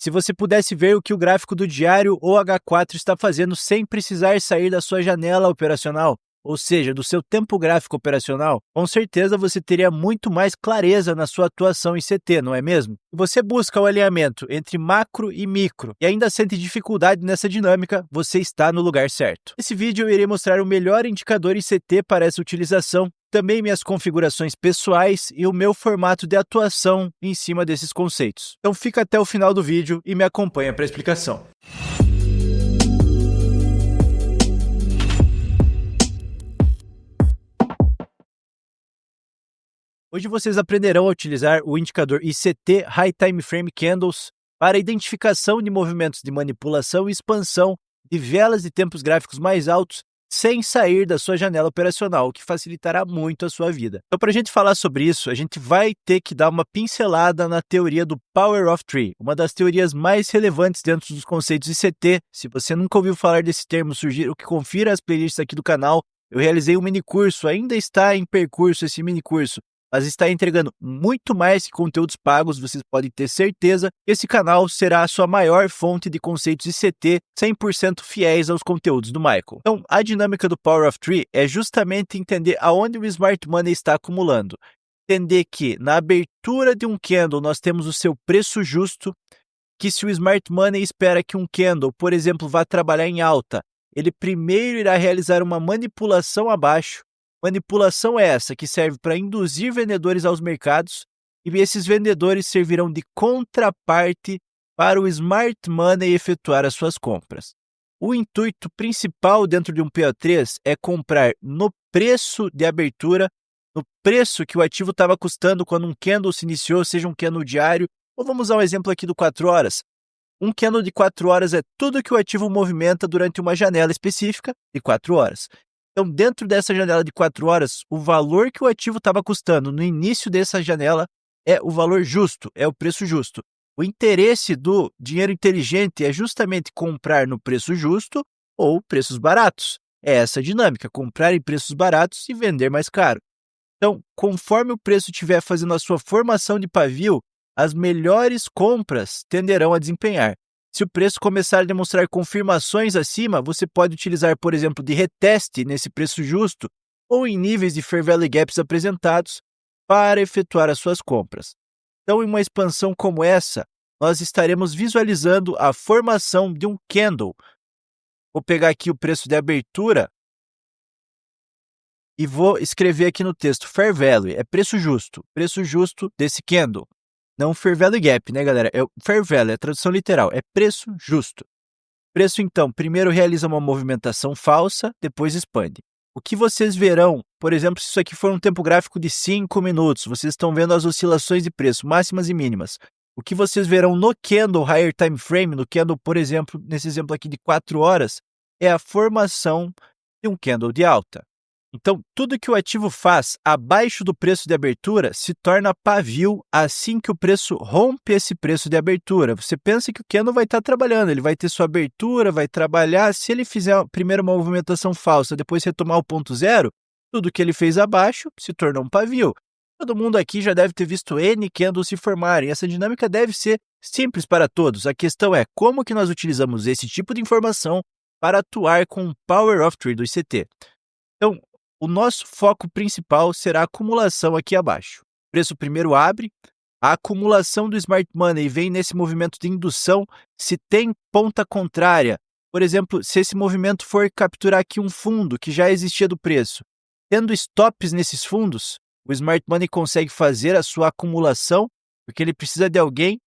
Se você pudesse ver o que o gráfico do diário ou H4 está fazendo sem precisar sair da sua janela operacional, ou seja, do seu tempo gráfico operacional, com certeza você teria muito mais clareza na sua atuação em CT, não é mesmo? Se você busca o alinhamento entre macro e micro e ainda sente dificuldade nessa dinâmica, você está no lugar certo. Nesse vídeo eu irei mostrar o melhor indicador em CT para essa utilização, também minhas configurações pessoais e o meu formato de atuação em cima desses conceitos. Então fica até o final do vídeo e me acompanha para a explicação. Hoje vocês aprenderão a utilizar o indicador ICT High Time Frame Candles para a identificação de movimentos de manipulação e expansão de velas de tempos gráficos mais altos sem sair da sua janela operacional, o que facilitará muito a sua vida. Então, para a gente falar sobre isso, a gente vai ter que dar uma pincelada na teoria do Power of Three, uma das teorias mais relevantes dentro dos conceitos ICT. Se você nunca ouviu falar desse termo, sugiro que confira as playlists aqui do canal. Eu realizei um mini curso, ainda está em percurso esse mini curso, mas está entregando muito mais que conteúdos pagos, vocês podem ter certeza que esse canal será a sua maior fonte de conceitos ICT 100% fiéis aos conteúdos do Michael. Então, a dinâmica do Power of Three é justamente entender aonde o Smart Money está acumulando. Entender que na abertura de um candle nós temos o seu preço justo, que se o Smart Money espera que um candle, por exemplo, vá trabalhar em alta, ele primeiro irá realizar uma manipulação abaixo. Manipulação é essa que serve para induzir vendedores aos mercados e esses vendedores servirão de contraparte para o Smart Money efetuar as suas compras. O intuito principal dentro de um PO3 é comprar no preço de abertura, no preço que o ativo estava custando quando um candle se iniciou, seja um candle diário, ou vamos usar um exemplo aqui do 4 horas. Um candle de 4 horas é tudo que o ativo movimenta durante uma janela específica de 4 horas. Então, dentro dessa janela de 4 horas, o valor que o ativo estava custando no início dessa janela é o valor justo, é o preço justo. O interesse do dinheiro inteligente é justamente comprar no preço justo ou preços baratos. É essa a dinâmica, comprar em preços baratos e vender mais caro. Então, conforme o preço estiver fazendo a sua formação de pavio, as melhores compras tenderão a desempenhar. Se o preço começar a demonstrar confirmações acima, você pode utilizar, por exemplo, de reteste nesse preço justo ou em níveis de Fair Value Gaps apresentados para efetuar as suas compras. Então, em uma expansão como essa, nós estaremos visualizando a formação de um candle. Vou pegar aqui o preço de abertura e vou escrever aqui no texto Fair Value, é preço justo desse candle. Não Fair Value Gap, né, galera? É o Fair Value, é a tradução literal, é preço justo. Preço, então, primeiro realiza uma movimentação falsa, depois expande. O que vocês verão, por exemplo, se isso aqui for um tempo gráfico de 5 minutos, vocês estão vendo as oscilações de preço, máximas e mínimas. O que vocês verão no candle Higher Time Frame, no candle, por exemplo, nesse exemplo aqui de 4 horas, é a formação de um candle de alta. Então, tudo que o ativo faz abaixo do preço de abertura se torna pavio assim que o preço rompe esse preço de abertura. Você pensa que o candle vai estar trabalhando, ele vai ter sua abertura, vai trabalhar. Se ele fizer primeiro uma movimentação falsa, depois retomar o ponto zero, tudo que ele fez abaixo se tornou um pavio. Todo mundo aqui já deve ter visto N candles se formarem. Essa dinâmica deve ser simples para todos. A questão é como que nós utilizamos esse tipo de informação para atuar com o Power of Three do ICT. Então, o nosso foco principal será a acumulação aqui abaixo. O preço primeiro abre, a acumulação do Smart Money vem nesse movimento de indução. Se tem ponta contrária, por exemplo, se esse movimento for capturar aqui um fundo que já existia do preço, tendo stops nesses fundos, o Smart Money consegue fazer a sua acumulação, porque ele precisa de alguém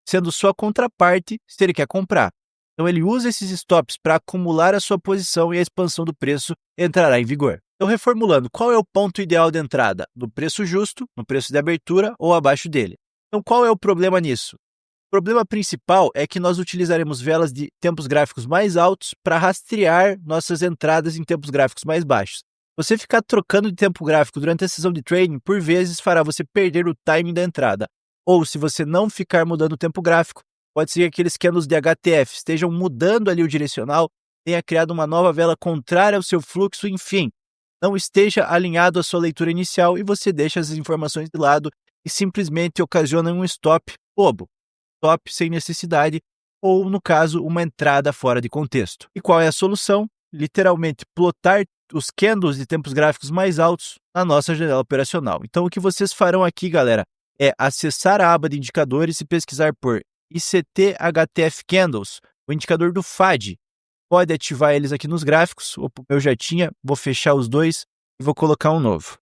sendo sua contraparte se ele quer comprar. Então ele usa esses stops para acumular a sua posição e a expansão do preço entrará em vigor. Então, reformulando, qual é o ponto ideal de entrada? No preço justo, no preço de abertura ou abaixo dele. Então, qual é o problema nisso? O problema principal é que nós utilizaremos velas de tempos gráficos mais altos para rastrear nossas entradas em tempos gráficos mais baixos. Você ficar trocando de tempo gráfico durante a sessão de trading, por vezes, fará você perder o timing da entrada. Ou, se você não ficar mudando o tempo gráfico, pode ser que aqueles candles de HTF estejam mudando ali o direcional, tenha criado uma nova vela contrária ao seu fluxo, enfim. Não esteja alinhado à sua leitura inicial e você deixa as informações de lado e simplesmente ocasiona um stop bobo. stop sem necessidade, ou, no caso, uma entrada fora de contexto. E qual é a solução? Literalmente, plotar os candles de tempos gráficos mais altos na nossa janela operacional. Então, o que vocês farão aqui, galera, é acessar a aba de indicadores e pesquisar por ICT HTF Candles, o indicador do FAD. Pode ativar eles aqui nos gráficos. Eu já tinha, vou fechar os dois e vou colocar um novo.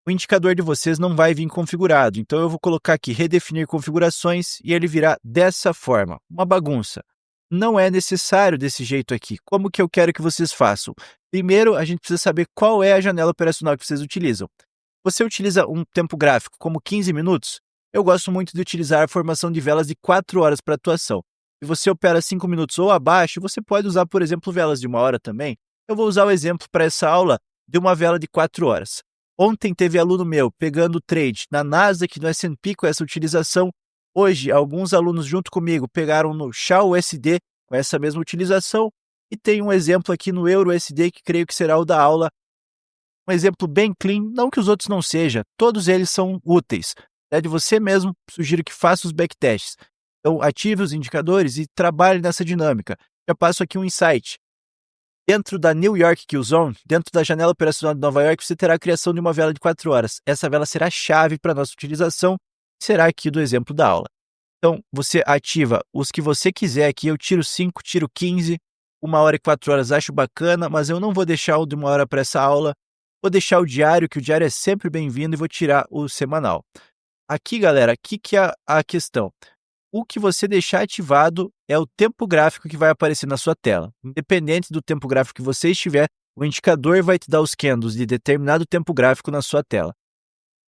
O indicador de vocês não vai vir configurado, então eu vou colocar aqui redefinir configurações e ele virá dessa forma, uma bagunça. Não é necessário desse jeito aqui. Como que eu quero que vocês façam? Primeiro, a gente precisa saber qual é a janela operacional que vocês utilizam. Você utiliza um tempo gráfico como 15 minutos? Eu gosto muito de utilizar a formação de velas de 4 horas para atuação. Se você opera 5 minutos ou abaixo, você pode usar, por exemplo, velas de 1 hora também. Eu vou usar o exemplo para essa aula de uma vela de 4 horas. Ontem teve aluno meu pegando trade na Nasdaq, no S&P com essa utilização. Hoje, alguns alunos junto comigo pegaram no XAU-USD com essa mesma utilização. E tem um exemplo aqui no EURO-USD que creio que será o da aula. Um exemplo bem clean, não que os outros não sejam, todos eles são úteis. É de você mesmo, sugiro que faça os backtests. Então, ative os indicadores e trabalhe nessa dinâmica. Já passo aqui um insight. Dentro da New York Kill Zone, dentro da janela operacional de Nova York, você terá a criação de uma vela de 4 horas. Essa vela será chave para a nossa utilização, será aqui do exemplo da aula. Então, você ativa os que você quiser aqui, eu tiro 5, tiro 15, 1 hora e 4 horas acho bacana, mas eu não vou deixar o de 1 hora para essa aula, vou deixar o diário, que o diário é sempre bem-vindo, e vou tirar o semanal. Aqui, galera, o que é a questão? O que você deixar ativado é o tempo gráfico que vai aparecer na sua tela. Independente do tempo gráfico que você estiver, o indicador vai te dar os candles de determinado tempo gráfico na sua tela.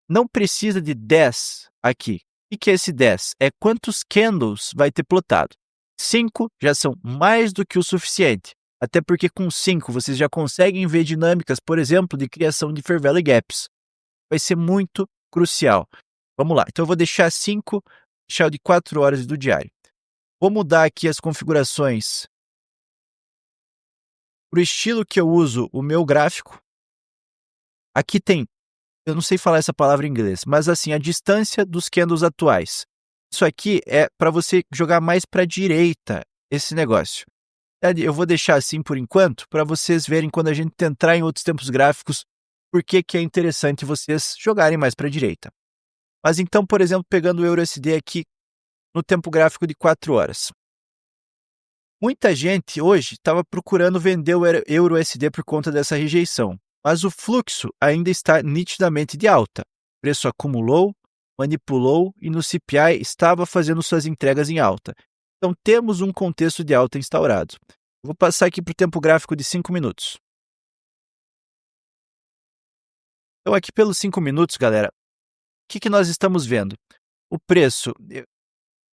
Não precisa de 10 aqui. O que é esse 10? É quantos candles vai ter plotado. 5 já são mais do que o suficiente. Até porque com 5 vocês já conseguem ver dinâmicas, por exemplo, de criação de Fair Value Gaps. Vai ser muito crucial. Vamos lá. Então eu vou deixar 5... deixar o de 4 horas do diário. Vou mudar aqui as configurações para o estilo que eu uso o meu gráfico. Aqui tem, eu não sei falar essa palavra em inglês, mas assim, a distância dos candles atuais. Isso aqui é para você jogar mais para a direita esse negócio. Eu vou deixar assim por enquanto, para vocês verem quando a gente entrar em outros tempos gráficos, por que é interessante vocês jogarem mais para a direita. Mas então, por exemplo, pegando o EURUSD aqui no tempo gráfico de 4 horas. Muita gente hoje estava procurando vender o EURUSD por conta dessa rejeição, mas o fluxo ainda está nitidamente de alta. O preço acumulou, manipulou e no CPI estava fazendo suas entregas em alta. Então temos um contexto de alta instaurado. Vou passar aqui para o tempo gráfico de 5 minutos. Então aqui pelos 5 minutos, galera, o que nós estamos vendo? O preço,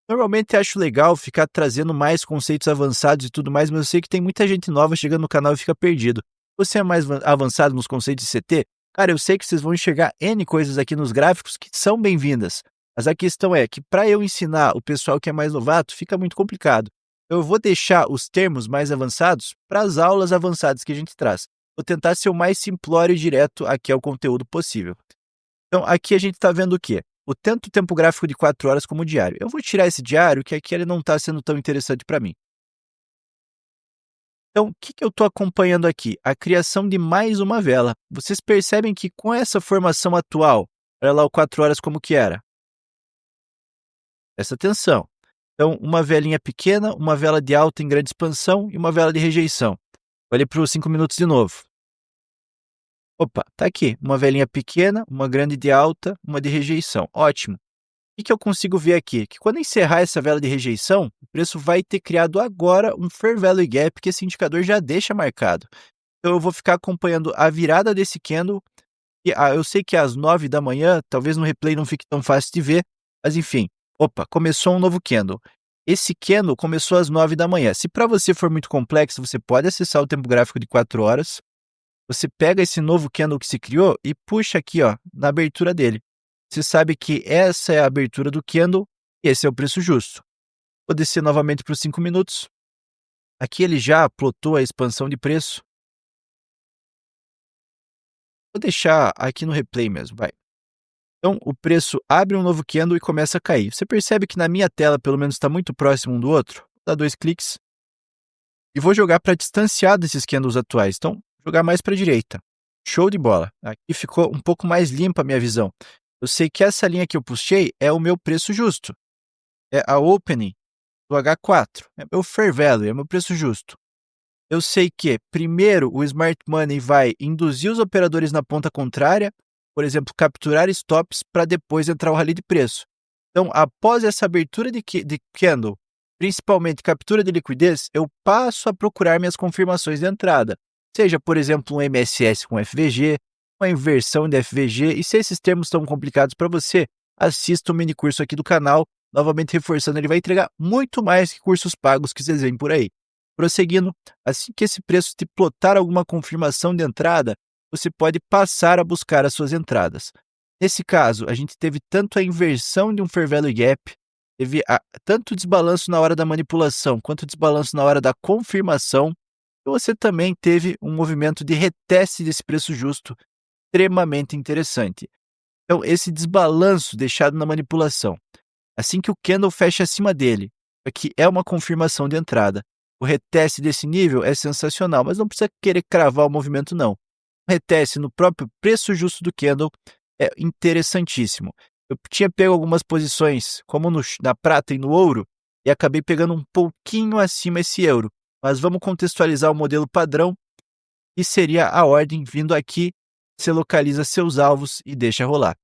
normalmente acho legal ficar trazendo mais conceitos avançados e tudo mais, mas eu sei que tem muita gente nova chegando no canal e fica perdido. Você é mais avançado nos conceitos de CT? Cara, eu sei que vocês vão enxergar N coisas aqui nos gráficos que são bem-vindas. Mas a questão é que para eu ensinar o pessoal que é mais novato, fica muito complicado. Eu vou deixar os termos mais avançados para as aulas avançadas que a gente traz. Vou tentar ser o mais simplório e direto aqui ao conteúdo possível. Então, aqui a gente está vendo o quê? Tanto o tempo gráfico de 4 horas como o diário. Eu vou tirar esse diário, que aqui ele não está sendo tão interessante para mim. Então, o que eu estou acompanhando aqui? A criação de mais uma vela. Vocês percebem que com essa formação atual, olha lá o 4 horas como que era. Presta atenção. Então, uma velinha pequena, uma vela de alta em grande expansão e uma vela de rejeição. Olhe para os 5 minutos de novo. Opa, tá aqui, uma velinha pequena, uma grande de alta, uma de rejeição. Ótimo. O que eu consigo ver aqui? Que quando encerrar essa vela de rejeição, o preço vai ter criado agora um Fair Value Gap que esse indicador já deixa marcado. Então eu vou ficar acompanhando a virada desse candle. E, eu sei que é às 9 da manhã, talvez no replay não fique tão fácil de ver, mas enfim. Opa, começou um novo candle. Esse candle começou às 9 da manhã. Se para você for muito complexo, você pode acessar o tempo gráfico de 4 horas. Você pega esse novo candle que se criou e puxa aqui, ó, na abertura dele. Você sabe que essa é a abertura do candle e esse é o preço justo. Vou descer novamente para os 5 minutos. Aqui ele já plotou a expansão de preço. Vou deixar aqui no replay mesmo, vai. Então, o preço abre um novo candle e começa a cair. Você percebe que na minha tela, pelo menos, está muito próximo um do outro? Vou dar 2 cliques e vou jogar para distanciar desses candles atuais. Então, jogar mais para a direita. Show de bola. Aqui ficou um pouco mais limpa a minha visão. Eu sei que essa linha que eu puxei é o meu preço justo. É a opening do H4. É meu fair value, é meu preço justo. Eu sei que, primeiro, o Smart Money vai induzir os operadores na ponta contrária, por exemplo, capturar stops para depois entrar o rally de preço. Então, após essa abertura de candle, principalmente captura de liquidez, eu passo a procurar minhas confirmações de entrada. Seja, por exemplo, um MSS com FVG, uma inversão de FVG, e se esses termos estão complicados para você, assista um mini curso aqui do canal, novamente reforçando, ele vai entregar muito mais que cursos pagos que vocês veem por aí. Prosseguindo, assim que esse preço te plotar alguma confirmação de entrada, você pode passar a buscar as suas entradas. Nesse caso, a gente teve tanto a inversão de um fair value gap, teve tanto desbalanço na hora da manipulação, quanto desbalanço na hora da confirmação, e você também teve um movimento de reteste desse preço justo extremamente interessante. Então, esse desbalanço deixado na manipulação, assim que o candle fecha acima dele, aqui é uma confirmação de entrada. O reteste desse nível é sensacional, mas não precisa querer cravar o movimento, não. O reteste no próprio preço justo do candle é interessantíssimo. Eu tinha pego algumas posições, como na prata e no ouro, e acabei pegando um pouquinho acima esse euro. Mas vamos contextualizar o modelo padrão, que seria a ordem vindo aqui, você localiza seus alvos e deixa rolar.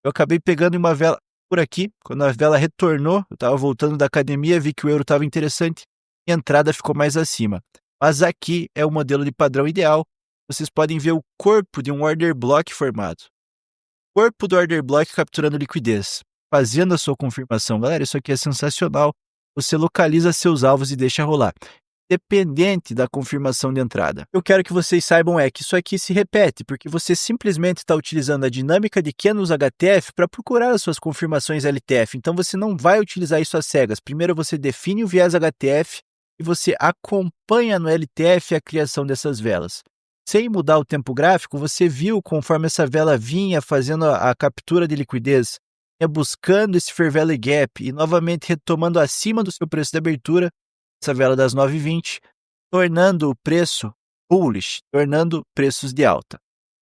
Eu acabei pegando uma vela por aqui, quando a vela retornou, eu estava voltando da academia, vi que o euro estava interessante, e a entrada ficou mais acima. Mas aqui é o modelo de padrão ideal, vocês podem ver o corpo de um order block formado. Corpo do order block capturando liquidez, fazendo a sua confirmação. Galera, isso aqui é sensacional. Você localiza seus alvos e deixa rolar, dependente da confirmação de entrada. Eu quero que vocês saibam que isso aqui se repete, porque você simplesmente está utilizando a dinâmica de candles HTF para procurar as suas confirmações LTF. Então você não vai utilizar isso às cegas. Primeiro você define o viés HTF e você acompanha no LTF a criação dessas velas. Sem mudar o tempo gráfico, você viu conforme essa vela vinha fazendo a captura de liquidez, buscando esse fair value gap e novamente retomando acima do seu preço de abertura, essa vela das 9,20, tornando o preço bullish, tornando preços de alta.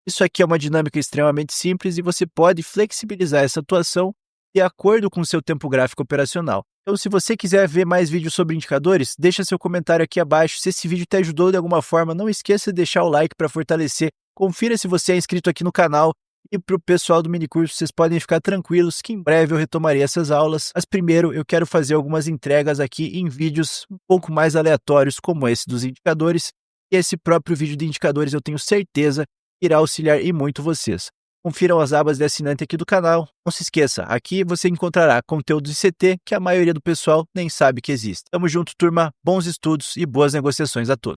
Isso aqui é uma dinâmica extremamente simples e você pode flexibilizar essa atuação de acordo com o seu tempo gráfico operacional. Então, se você quiser ver mais vídeos sobre indicadores, deixa seu comentário aqui abaixo. Se esse vídeo te ajudou de alguma forma, não esqueça de deixar o like para fortalecer. Confira se você é inscrito aqui no canal. E para o pessoal do minicurso, vocês podem ficar tranquilos que em breve eu retomarei essas aulas. Mas primeiro eu quero fazer algumas entregas aqui em vídeos um pouco mais aleatórios, como esse dos indicadores. E esse próprio vídeo de indicadores eu tenho certeza irá auxiliar e muito vocês. Confiram as abas de assinante aqui do canal. Não se esqueça, aqui você encontrará conteúdo de CT que a maioria do pessoal nem sabe que existe. Tamo junto, turma. Bons estudos e boas negociações a todos.